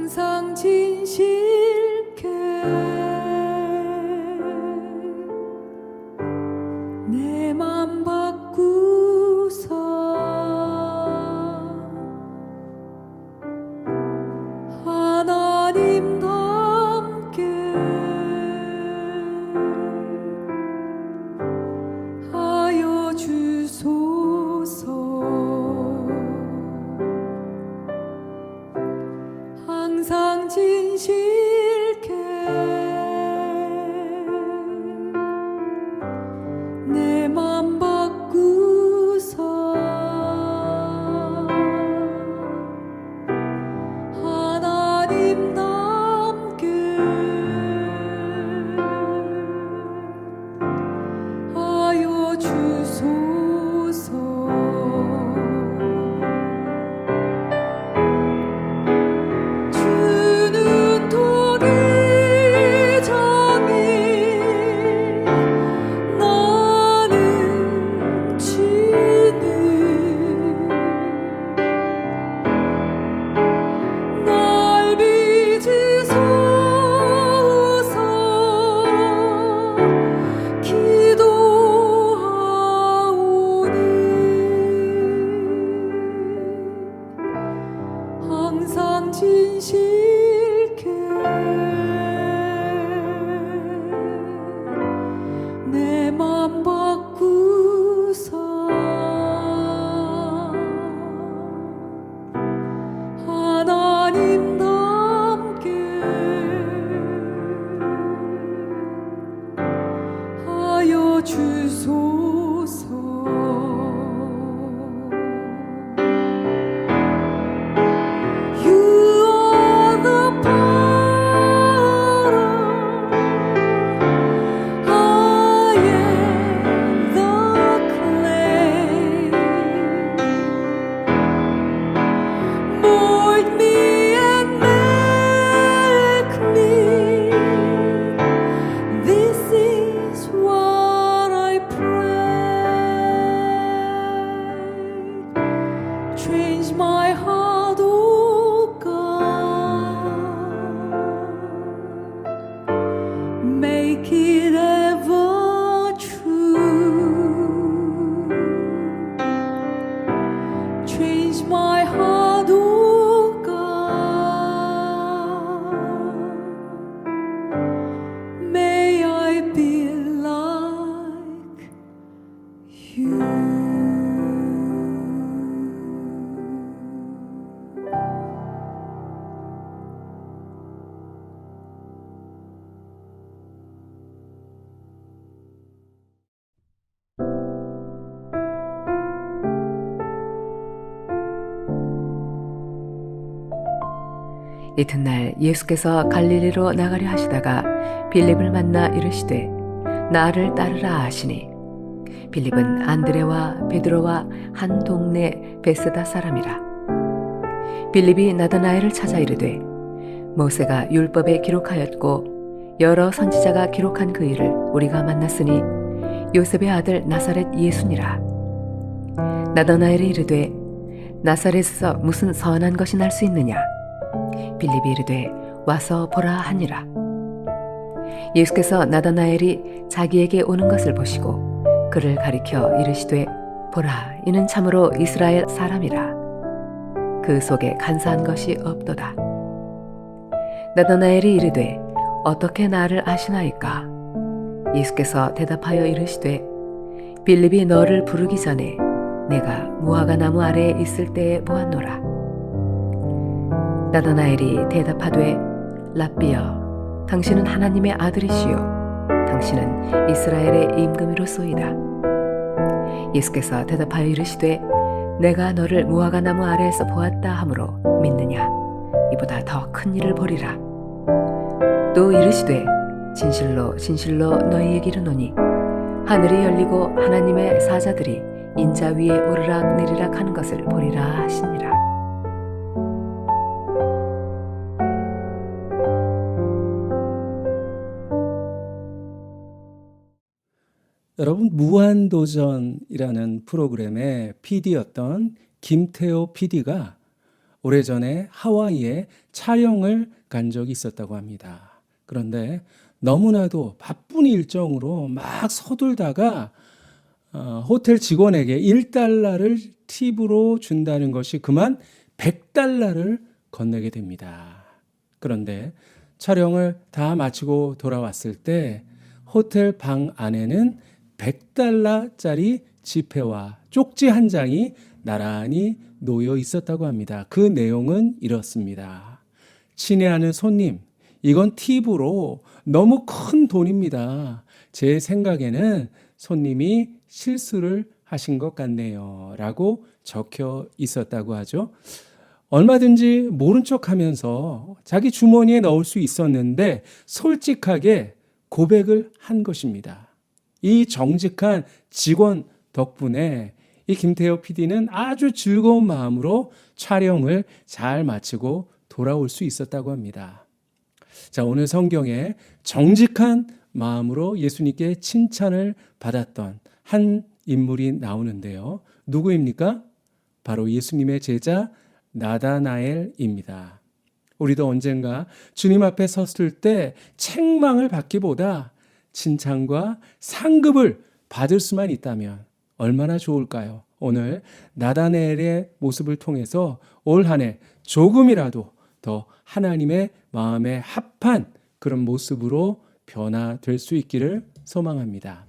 항상 진실게 내 맘 바꾸사 하나님답게 하여 주소서. 항상 진실게 내 맘 바꾸사 하나님답게 하여 주소서. 항상 진실게 내 맘 바꾸사 하나님답게 하여 주소서. Change my heart, oh God, make it ever true. Change my heart, oh God, may I be like you. 이튿날 예수께서 갈릴리로 나가려 하시다가 빌립을 만나 이르시되 나를 따르라 하시니 빌립은 안드레와 베드로와 한 동네 베스다 사람이라. 빌립이 나다나엘을 찾아 이르되 모세가 율법에 기록하였고 여러 선지자가 기록한 그 일을 우리가 만났으니 요셉의 아들 나사렛 예수니라. 나다나엘이 이르되 나사렛에서 무슨 선한 것이 날 수 있느냐? 빌립이 이르되 와서 보라 하니라. 예수께서 나다나엘이 자기에게 오는 것을 보시고 그를 가리켜 이르시되 보라, 이는 참으로 이스라엘 사람이라. 그 속에 간사한 것이 없도다. 나다나엘이 이르되 어떻게 나를 아시나이까? 예수께서 대답하여 이르시되 빌립이 너를 부르기 전에 내가 무화과 나무 아래에 있을 때에 보았노라. 나다나엘이 대답하되 랍비여, 당신은 하나님의 아들이시요 당신은 이스라엘의 임금이로소이다. 예수께서 대답하여 이르시되 내가 너를 무화과 나무 아래에서 보았다 하므로 믿느냐? 이보다 더 큰 일을 보리라. 또 이르시되 진실로 진실로 너희에게 이르노니 하늘이 열리고 하나님의 사자들이 인자 위에 오르락 내리락 하는 것을 보리라 하시니라. 여러분, 무한도전이라는 프로그램의 PD였던 김태호 PD가 오래전에 하와이에 촬영을 간 적이 있었다고 합니다. 그런데 너무나도 바쁜 일정으로 막 서둘다가 호텔 직원에게 1달러를 팁으로 준다는 것이 그만 100달러를 건네게 됩니다. 그런데 촬영을 다 마치고 돌아왔을 때 호텔 방 안에는 100달러짜리 지폐와 쪽지 한 장이 나란히 놓여 있었다고 합니다. 그 내용은 이렇습니다. 친애하는 손님, 이건 팁으로 너무 큰 돈입니다. 제 생각에는 손님이 실수를 하신 것 같네요. 라고 적혀 있었다고 하죠. 얼마든지 모른 척 하면서 자기 주머니에 넣을 수 있었는데 솔직하게 고백을 한 것입니다. 이 정직한 직원 덕분에 이 김태호 PD는 아주 즐거운 마음으로 촬영을 잘 마치고 돌아올 수 있었다고 합니다. 자, 오늘 성경에 정직한 마음으로 예수님께 칭찬을 받았던 한 인물이 나오는데요. 누구입니까? 바로 예수님의 제자 나다나엘입니다. 우리도 언젠가 주님 앞에 섰을 때 책망을 받기보다 칭찬과 상급을 받을 수만 있다면 얼마나 좋을까요? 오늘 나다나엘의 모습을 통해서 올 한 해 조금이라도 더 하나님의 마음에 합한 그런 모습으로 변화될 수 있기를 소망합니다.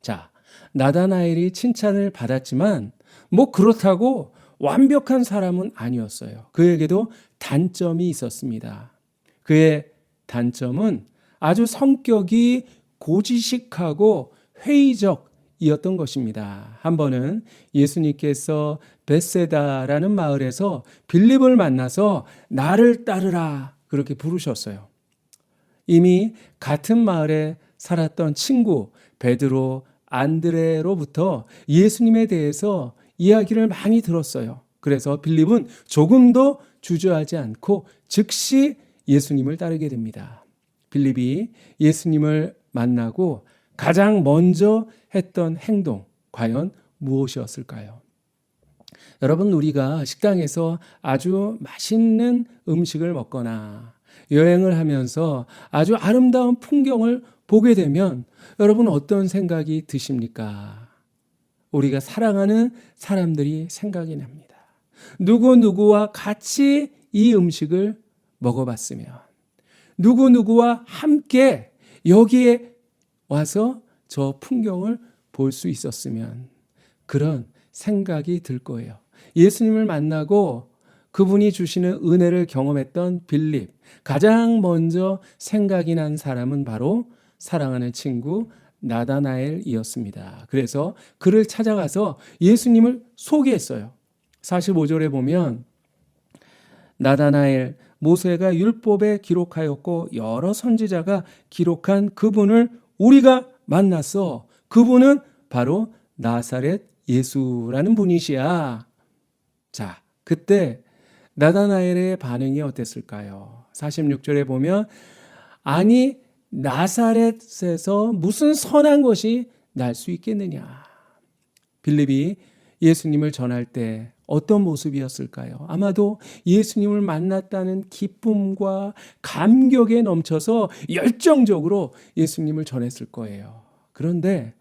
자, 나다나엘이 칭찬을 받았지만 뭐 그렇다고 완벽한 사람은 아니었어요. 그에게도 단점이 있었습니다. 그의 단점은 아주 성격이 고지식하고 회의적이었던 것입니다. 한 번은 예수님께서 벳세다라는 마을에서 빌립을 만나서 나를 따르라 그렇게 부르셨어요. 이미 같은 마을에 살았던 친구 베드로, 안드레로부터 예수님에 대해서 이야기를 많이 들었어요. 그래서 빌립은 조금도 주저하지 않고 즉시 예수님을 따르게 됩니다. 빌립이 예수님을 만나고 가장 먼저 했던 행동, 과연 무엇이었을까요? 여러분, 우리가 식당에서 아주 맛있는 음식을 먹거나 여행을 하면서 아주 아름다운 풍경을 보게 되면 여러분 어떤 생각이 드십니까? 우리가 사랑하는 사람들이 생각이 납니다. 누구누구와 같이 이 음식을 먹어봤으면, 누구누구와 함께 여기에 와서 저 풍경을 볼 수 있었으면 그런 생각이 들 거예요. 예수님을 만나고 그분이 주시는 은혜를 경험했던 빌립, 가장 먼저 생각이 난 사람은 바로 사랑하는 친구 나다나엘이었습니다. 그래서 그를 찾아가서 예수님을 소개했어요. 45절에 보면 나다나엘, 모세가 율법에 기록하였고 여러 선지자가 기록한 그분을 우리가 만났어. 그분은 바로 나사렛 예수라는 분이시야. 자, 그때 나다나엘의 반응이 어땠을까요? 46절에 보면 아니 나사렛에서 무슨 선한 것이 날 수 있겠느냐. 빌립이 예수님을 전할 때 어떤 모습이었을까요? 아마도 예수님을 만났다는 기쁨과 감격에 넘쳐서 열정적으로 예수님을 전했을 거예요. 그런데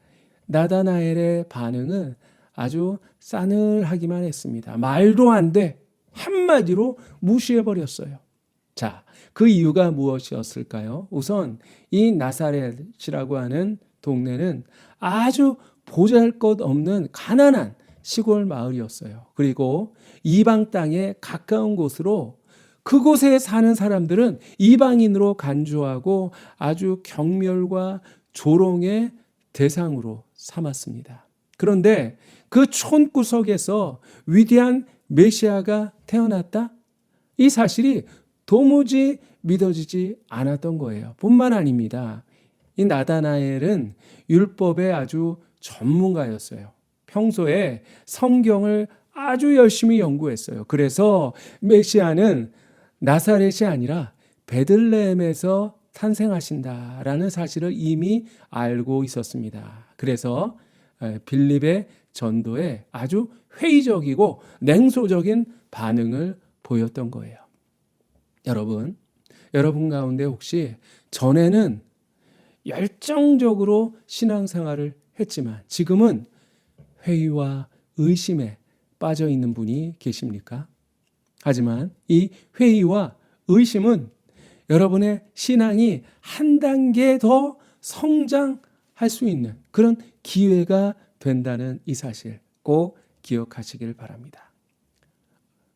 나다나엘의 반응은 아주 싸늘하기만 했습니다. 말도 안 돼. 한마디로 무시해버렸어요. 자, 그 이유가 무엇이었을까요? 우선 이 나사렛이라고 하는 동네는 아주 보잘것없는 가난한 시골 마을이었어요. 그리고 이방 땅에 가까운 곳으로 그곳에 사는 사람들은 이방인으로 간주하고 아주 경멸과 조롱의 대상으로 삼았습니다. 그런데 그 촌구석에서 위대한 메시아가 태어났다? 이 사실이 도무지 믿어지지 않았던 거예요. 뿐만 아닙니다. 이 나다나엘은 율법의 아주 전문가였어요. 평소에 성경을 아주 열심히 연구했어요. 그래서 메시아는 나사렛이 아니라 베들레헴에서 탄생하신다라는 사실을 이미 알고 있었습니다. 그래서 빌립의 전도에 아주 회의적이고 냉소적인 반응을 보였던 거예요. 여러분 가운데 혹시 전에는 열정적으로 신앙생활을 했지만 지금은 회의와 의심에 빠져 있는 분이 계십니까? 하지만 이 회의와 의심은 여러분의 신앙이 한 단계 더 성장할 수 있는 그런 기회가 된다는 이 사실 꼭 기억하시길 바랍니다.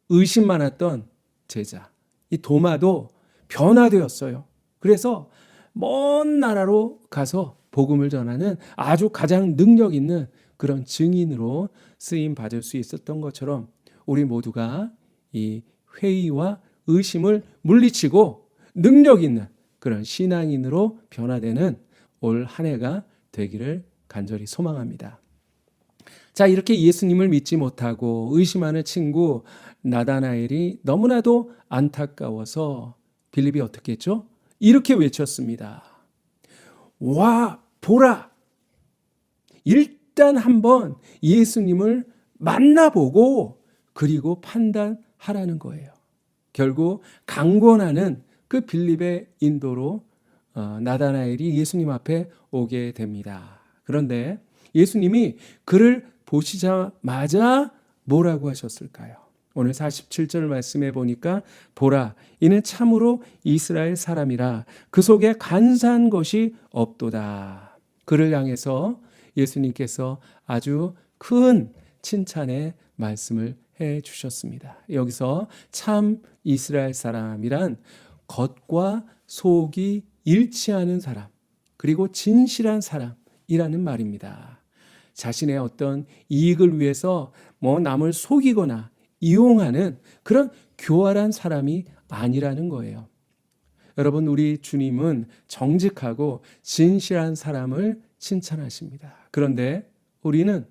의심 많았던 제자, 이 도마도 변화되었어요. 그래서 먼 나라로 가서 복음을 전하는 아주 가장 능력 있는 그런 증인으로 쓰임 받을 수 있었던 것처럼 우리 모두가 이 회의와 의심을 물리치고 능력 있는 그런 신앙인으로 변화되는 올 한 해가 되기를 간절히 소망합니다. 자, 이렇게 예수님을 믿지 못하고 의심하는 친구 나다나엘이 너무나도 안타까워서 빌립이 어떻게 했죠? 이렇게 외쳤습니다. 와, 보라! 일단 한번 예수님을 만나보고 그리고 판단하라는 거예요. 결국 강권하는 그 빌립의 인도로 나다나엘이 예수님 앞에 오게 됩니다. 그런데 예수님이 그를 보시자마자 뭐라고 하셨을까요? 오늘 47절 말씀해 보니까 보라, 이는 참으로 이스라엘 사람이라 그 속에 간사한 것이 없도다. 그를 향해서 예수님께서 아주 큰 칭찬의 말씀을 해 주셨습니다. 여기서 참 이스라엘 사람이란 겉과 속이 일치하는 사람, 그리고 진실한 사람이라는 말입니다. 자신의 어떤 이익을 위해서 남을 속이거나 이용하는 그런 교활한 사람이 아니라는 거예요. 여러분, 우리 주님은 정직하고 진실한 사람을 칭찬하십니다. 그런데 우리는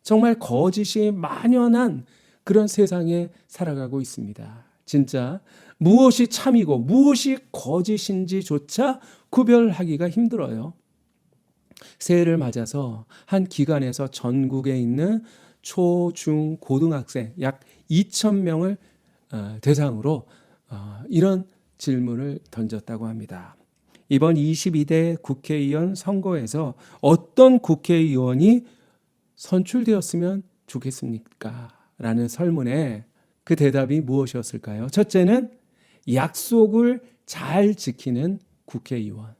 정말 거짓이 만연한 그런 세상에 살아가고 있습니다. 진짜 무엇이 참이고 무엇이 거짓인지조차 구별하기가 힘들어요. 새해를 맞아서 한 기관에서 전국에 있는 초, 중, 고등학생 약 2,000명을 대상으로 이런 질문을 던졌다고 합니다. 이번 22대 국회의원 선거에서 어떤 국회의원이 선출되었으면 좋겠습니까? 라는 설문에 그 대답이 무엇이었을까요? 첫째는 약속을 잘 지키는 국회의원.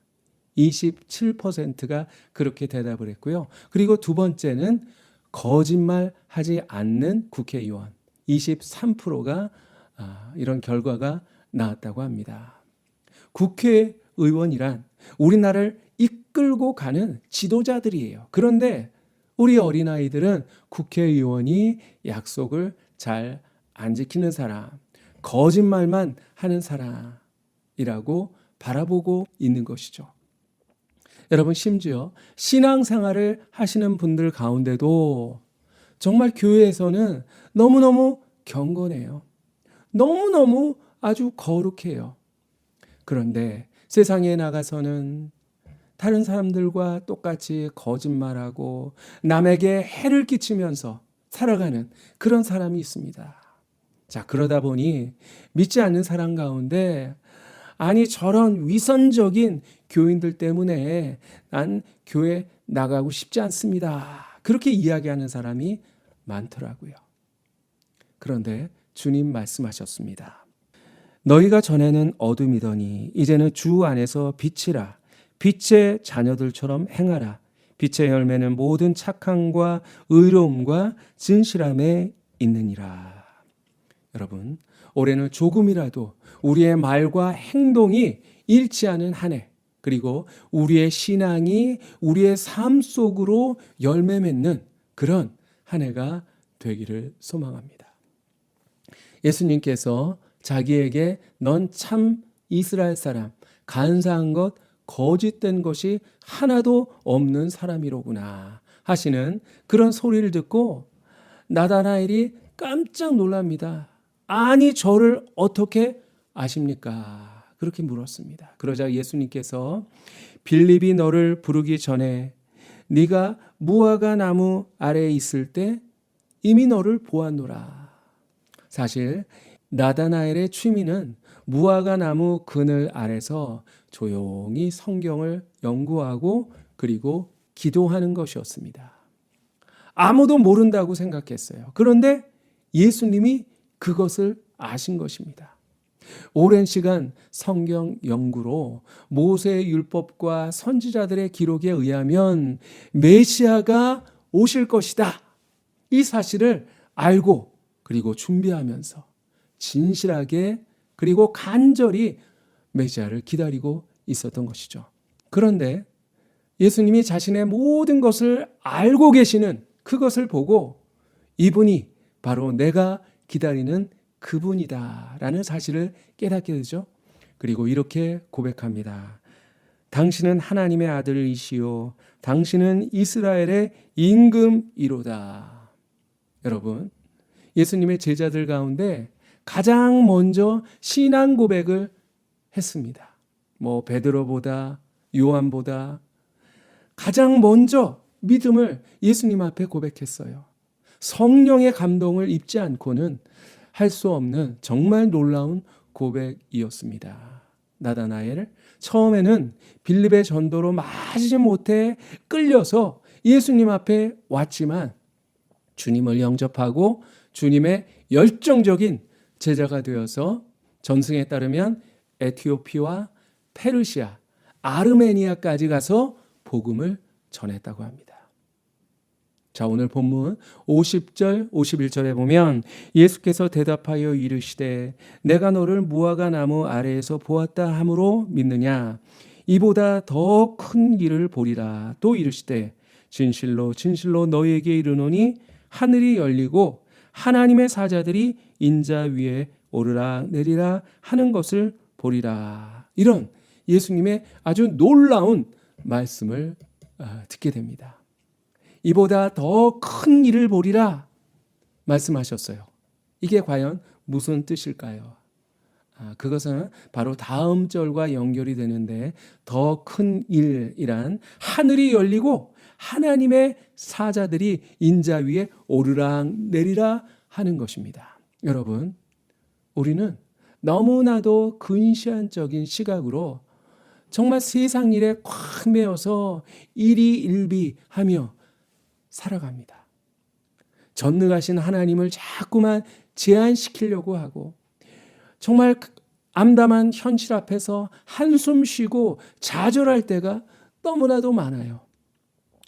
27%가 그렇게 대답을 했고요. 그리고 두 번째는 거짓말하지 않는 국회의원. 23%가 이런 결과가 나왔다고 합니다. 국회의원이란 우리나라를 이끌고 가는 지도자들이에요. 그런데 우리 어린아이들은 국회의원이 약속을 잘 안 지키는 사람, 거짓말만 하는 사람이라고 바라보고 있는 것이죠. 여러분, 심지어 신앙생활을 하시는 분들 가운데도 정말 교회에서는 너무너무 경건해요. 너무너무 아주 거룩해요. 그런데 세상에 나가서는 다른 사람들과 똑같이 거짓말하고 남에게 해를 끼치면서 살아가는 그런 사람이 있습니다. 자, 그러다 보니 믿지 않는 사람 가운데 아니 저런 위선적인 교인들 때문에 난 교회 나가고 싶지 않습니다. 그렇게 이야기하는 사람이 많더라고요. 그런데 주님 말씀하셨습니다. 너희가 전에는 어둠이더니 이제는 주 안에서 빛이라. 빛의 자녀들처럼 행하라. 빛의 열매는 모든 착함과 의로움과 진실함에 있느니라. 여러분, 올해는 조금이라도 우리의 말과 행동이 일치하는 한 해, 그리고 우리의 신앙이 우리의 삶 속으로 열매 맺는 그런 한 해가 되기를 소망합니다. 예수님께서 자기에게 넌 참 이스라엘 사람, 간사한 것, 거짓된 것이 하나도 없는 사람이로구나 하시는 그런 소리를 듣고 나다나엘이 깜짝 놀랍니다. 아니 저를 어떻게 아십니까? 그렇게 물었습니다. 그러자 예수님께서 빌립이 너를 부르기 전에 네가 무화과 나무 아래에 있을 때 이미 너를 보았노라. 사실 나다나엘의 취미는 무화과 나무 그늘 아래서 조용히 성경을 연구하고 그리고 기도하는 것이었습니다. 아무도 모른다고 생각했어요. 그런데 예수님이 그것을 아신 것입니다. 오랜 시간 성경 연구로 모세의 율법과 선지자들의 기록에 의하면 메시아가 오실 것이다. 이 사실을 알고 그리고 준비하면서 진실하게 그리고 간절히 메시아를 기다리고 있었던 것이죠. 그런데 예수님이 자신의 모든 것을 알고 계시는 그것을 보고 이분이 바로 내가 기다리는 그분이다라는 사실을 깨닫게 되죠. 그리고 이렇게 고백합니다. 당신은 하나님의 아들이시요 당신은 이스라엘의 임금이로다. 여러분, 예수님의 제자들 가운데 가장 먼저 신앙 고백을 했습니다. 베드로보다 요한보다 가장 먼저 믿음을 예수님 앞에 고백했어요. 성령의 감동을 입지 않고는 할 수 없는 정말 놀라운 고백이었습니다. 나다나엘 처음에는 빌립의 전도로 마지 못해 끌려서 예수님 앞에 왔지만 주님을 영접하고 주님의 열정적인 제자가 되어서 전승에 따르면 에티오피아, 페르시아, 아르메니아까지 가서 복음을 전했다고 합니다. 자, 오늘 본문 50절, 51절에 보면 예수께서 대답하여 이르시되 내가 너를 무화과 나무 아래에서 보았다 함으로 믿느냐? 이보다 더 큰 일을 보리라. 또 이르시되 진실로 진실로 너희에게 이르노니 하늘이 열리고 하나님의 사자들이 인자 위에 오르락 내리락 하는 것을 보리라. 이런 예수님의 아주 놀라운 말씀을 듣게 됩니다. 이보다 더 큰 일을 보리라 말씀하셨어요. 이게 과연 무슨 뜻일까요? 그것은 바로 다음 절과 연결이 되는데 더 큰 일이란 하늘이 열리고 하나님의 사자들이 인자 위에 오르락 내리락 하는 것입니다. 여러분, 우리는 너무나도 근시안적인 시각으로 정말 세상 일에 꽉 매여서 일희일비하며 살아갑니다. 전능하신 하나님을 자꾸만 제한시키려고 하고 정말 암담한 현실 앞에서 한숨 쉬고 좌절할 때가 너무나도 많아요.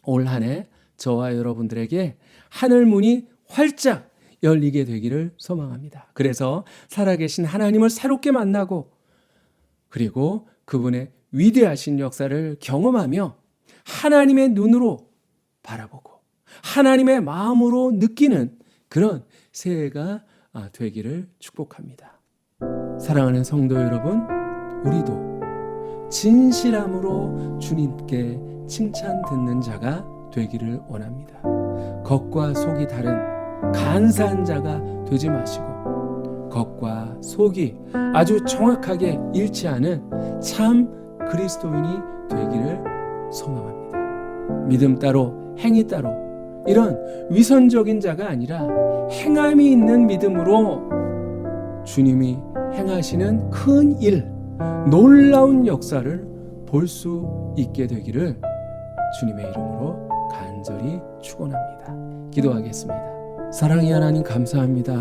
올 한 해 저와 여러분들에게 하늘 문이 활짝 열리게 되기를 소망합니다. 그래서 살아계신 하나님을 새롭게 만나고 그리고 그분의 위대하신 역사를 경험하며 하나님의 눈으로 바라보고 하나님의 마음으로 느끼는 그런 새해가 되기를 축복합니다. 사랑하는 성도 여러분, 우리도 진실함으로 주님께 칭찬 듣는 자가 되기를 원합니다. 겉과 속이 다른 간사한 자가 되지 마시고 겉과 속이 아주 정확하게 일치하는 참 그리스도인이 되기를 소망합니다. 믿음 따로 행위 따로 이런 위선적인 자가 아니라 행함이 있는 믿음으로 주님이 행하시는 큰 일, 놀라운 역사를 볼 수 있게 되기를 주님의 이름으로 간절히 축원합니다. 기도하겠습니다. 사랑의 하나님 감사합니다.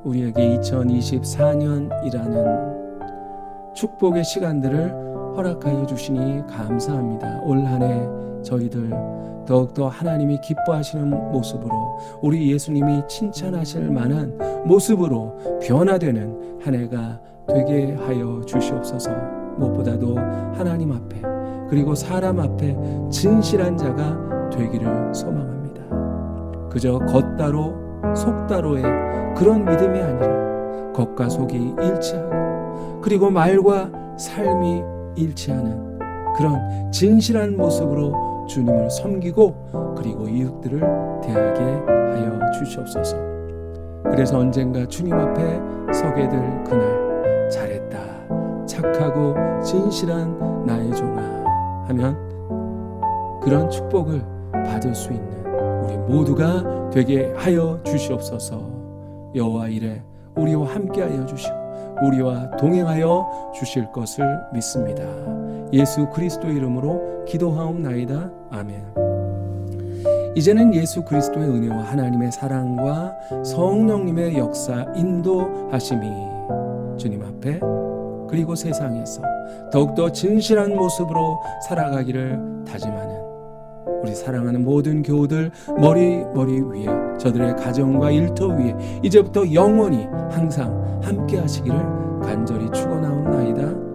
우리에게 2024년이라는 축복의 시간들을 허락하여 주시니 감사합니다. 올 한 해 저희들 더욱더 하나님이 기뻐하시는 모습으로 우리 예수님이 칭찬하실 만한 모습으로 변화되는 한 해가 되게 하여 주시옵소서. 무엇보다도 하나님 앞에 그리고 사람 앞에 진실한 자가 되기를 소망합니다. 그저 겉따로 속따로의 그런 믿음이 아니라 겉과 속이 일치하고 그리고 말과 삶이 일치하는 그런 진실한 모습으로 주님을 섬기고 그리고 이웃들을 대하게 하여 주시옵소서. 그래서 언젠가 주님 앞에 서게 될 그날 잘했다, 착하고 진실한 나의 종아 하면 그런 축복을 받을 수 있는 우리 모두가 되게 하여 주시옵소서. 여호와 이래 우리와 함께하여 주시고 우리와 동행하여 주실 것을 믿습니다. 예수 그리스도의 이름으로 기도하옵나이다. 아멘. 이제는 예수 그리스도의 은혜와 하나님의 사랑과 성령님의 역사 인도하심이 주님 앞에 그리고 세상에서 더욱더 진실한 모습으로 살아가기를 다짐하는 우리 사랑하는 모든 교우들 머리 위에 저들의 가정과 일터 위에 이제부터 영원히 항상 함께 하시기를 간절히 축원하옵나이다.